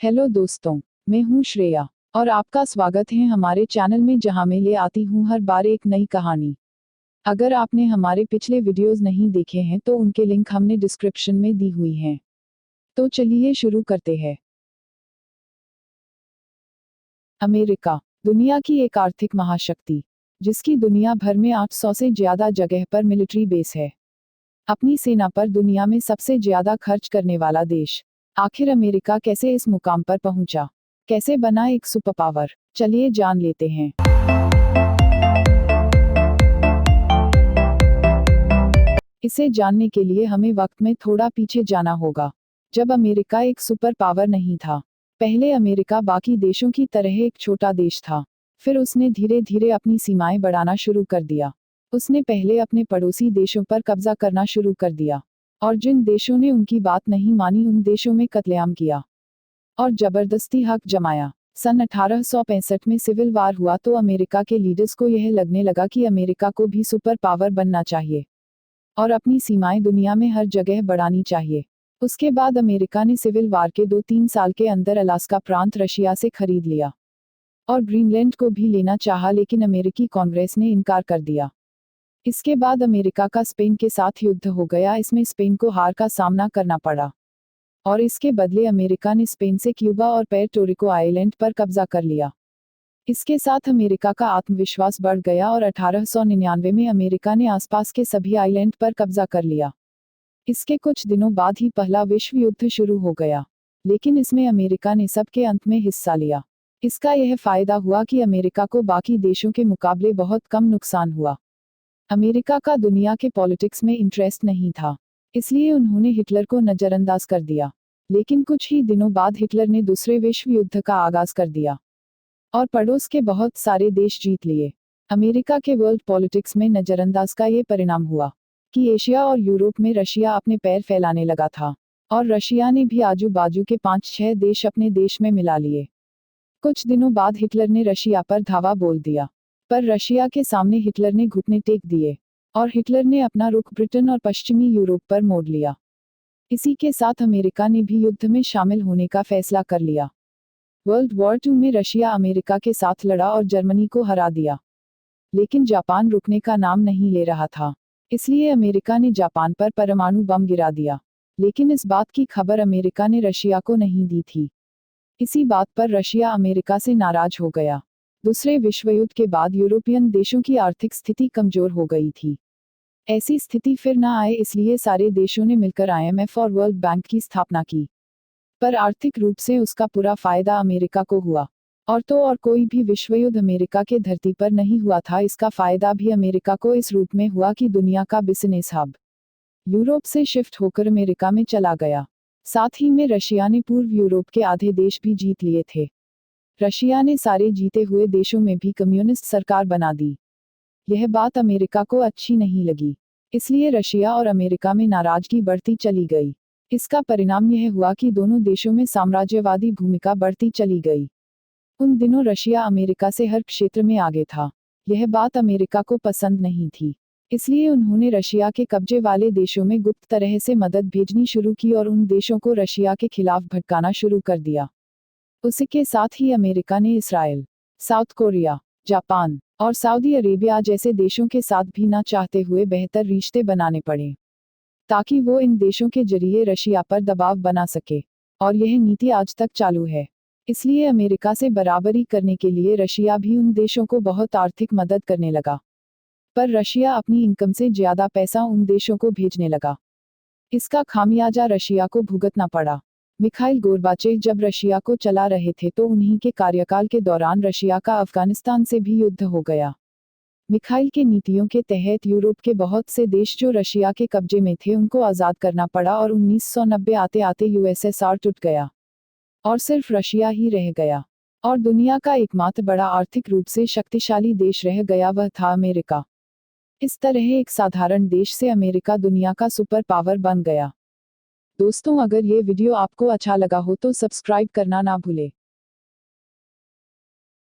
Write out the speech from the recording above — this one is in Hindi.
हेलो दोस्तों, मैं हूँ श्रेया और आपका स्वागत है हमारे चैनल में जहाँ मैं ले आती हूँ हर बार एक नई कहानी। अगर आपने हमारे पिछले वीडियोस नहीं देखे हैं तो उनके लिंक हमने डिस्क्रिप्शन में दी हुई हैं। तो चलिए शुरू करते हैं। अमेरिका, दुनिया की एक आर्थिक महाशक्ति, जिसकी दुनिया भर में 800 से ज्यादा जगह पर मिलिट्री बेस है। अपनी सेना पर दुनिया में सबसे ज्यादा खर्च करने वाला देश। आखिर अमेरिका कैसे इस मुकाम पर पहुंचा? कैसे बना एक सुपर पावर? चलिए जान लेते हैं। इसे जानने के लिए हमें वक्त में थोड़ा पीछे जाना होगा, जब अमेरिका एक सुपर पावर नहीं था। पहले अमेरिका बाकी देशों की तरह एक छोटा देश था। फिर उसने धीरे धीरे अपनी सीमाएं बढ़ाना शुरू कर दिया। उसने पहले अपने पड़ोसी देशों पर कब्जा करना शुरू कर दिया, और जिन देशों ने उनकी बात नहीं मानी उन देशों में कत्लेआम किया और जबरदस्ती हक जमाया। सन 1865 में सिविल वार हुआ तो अमेरिका के लीडर्स को यह लगने लगा कि अमेरिका को भी सुपर पावर बनना चाहिए और अपनी सीमाएं दुनिया में हर जगह बढ़ानी चाहिए। उसके बाद अमेरिका ने सिविल वार के 2-3 साल के अंदर अलास्का प्रांत रशिया से खरीद लिया और ग्रीनलैंड को भी लेना चाहा, लेकिन अमेरिकी कांग्रेस ने इनकार कर दिया। इसके बाद अमेरिका का स्पेन के साथ युद्ध हो गया। इसमें स्पेन को हार का सामना करना पड़ा और इसके बदले अमेरिका ने स्पेन से क्यूबा और पुर्टो रिको आइलैंड पर कब्जा कर लिया। इसके साथ अमेरिका का आत्मविश्वास बढ़ गया और 1899 में अमेरिका ने आसपास के सभी आइलैंड पर कब्जा कर लिया। इसके कुछ दिनों बाद ही पहला विश्व युद्ध शुरू हो गया, लेकिन इसमें अमेरिका ने सबके अंत में हिस्सा लिया। इसका यह फायदा हुआ कि अमेरिका को बाकी देशों के मुकाबले बहुत कम नुकसान हुआ। अमेरिका का दुनिया के पॉलिटिक्स में इंटरेस्ट नहीं था, इसलिए उन्होंने हिटलर को नजरअंदाज कर दिया। लेकिन कुछ ही दिनों बाद हिटलर ने दूसरे विश्व युद्ध का आगाज कर दिया और पड़ोस के बहुत सारे देश जीत लिए। अमेरिका के वर्ल्ड पॉलिटिक्स में नजरअंदाज का ये परिणाम हुआ कि एशिया और यूरोप में रशिया अपने पैर फैलाने लगा था और रशिया ने भी आजू बाजू के 5-6 देश अपने देश में मिला लिए। कुछ दिनों बाद हिटलर ने रशिया पर धावा बोल दिया, पर रशिया के सामने हिटलर ने घुटने टेक दिए और हिटलर ने अपना रुख ब्रिटेन और पश्चिमी यूरोप पर मोड़ लिया। इसी के साथ अमेरिका ने भी युद्ध में शामिल होने का फैसला कर लिया। वर्ल्ड वॉर 2 में रशिया अमेरिका के साथ लड़ा और जर्मनी को हरा दिया, लेकिन जापान रुकने का नाम नहीं ले रहा था। इसलिए अमेरिका ने जापान पर परमाणु बम गिरा दिया, लेकिन इस बात की खबर अमेरिका ने रशिया को नहीं दी थी। इसी बात पर रशिया अमेरिका से नाराज हो गया। दूसरे विश्व युद्ध के बाद यूरोपियन देशों की आर्थिक स्थिति कमजोर हो गई थी। ऐसी स्थिति फिर न आए, इसलिए सारे देशों ने मिलकर IMF और वर्ल्ड बैंक की स्थापना की। पर आर्थिक रूप से उसका पूरा फायदा अमेरिका को हुआ, और तो और कोई भी विश्व युद्ध अमेरिका के धरती पर नहीं हुआ था। इसका फायदा भी अमेरिका को इस रूप में हुआ कि दुनिया का बिजनेस हब यूरोप से शिफ्ट होकर अमेरिका में चला गया। साथ ही में रशिया ने पूर्व यूरोप के आधे देश भी जीत लिए थे। रशिया ने सारे जीते हुए देशों में भी कम्युनिस्ट सरकार बना दी। यह बात अमेरिका को अच्छी नहीं लगी, इसलिए रशिया और अमेरिका में नाराजगी बढ़ती चली गई। इसका परिणाम यह हुआ कि दोनों देशों में साम्राज्यवादी भूमिका बढ़ती चली गई। उन दिनों रशिया अमेरिका से हर क्षेत्र में आगे था। यह बात अमेरिका को पसंद नहीं थी, इसलिए उन्होंने रशिया के कब्जे वाले देशों में गुप्त तरह से मदद भेजनी शुरू की और उन देशों को रशिया के खिलाफ भड़काना शुरू कर दिया। उसी के साथ ही अमेरिका ने इसराइल, साउथ कोरिया, जापान और सऊदी अरेबिया जैसे देशों के साथ भी ना चाहते हुए बेहतर रिश्ते बनाने पड़े, ताकि वो इन देशों के जरिए रशिया पर दबाव बना सके। और यह नीति आज तक चालू है। इसलिए अमेरिका से बराबरी करने के लिए रशिया भी उन देशों को बहुत आर्थिक मदद करने लगा, पर रशिया अपनी इनकम से ज्यादा पैसा उन देशों को भेजने लगा। इसका खामियाजा रशिया को भुगतना पड़ा। मिखाइल गोर्बाचेव जब रशिया को चला रहे थे तो उन्हीं के कार्यकाल के दौरान रशिया का अफगानिस्तान से भी युद्ध हो गया। मिखाइल के नीतियों के तहत यूरोप के बहुत से देश जो रशिया के कब्जे में थे उनको आज़ाद करना पड़ा और 1990 आते आते USSR टूट गया और सिर्फ रशिया ही रह गया, और दुनिया का एकमात्र बड़ा आर्थिक रूप से शक्तिशाली देश रह गया, वह था अमेरिका। इस तरह एक साधारण देश से अमेरिका दुनिया का सुपर पावर बन गया। दोस्तों, अगर ये वीडियो आपको अच्छा लगा हो तो सब्सक्राइब करना ना भूले।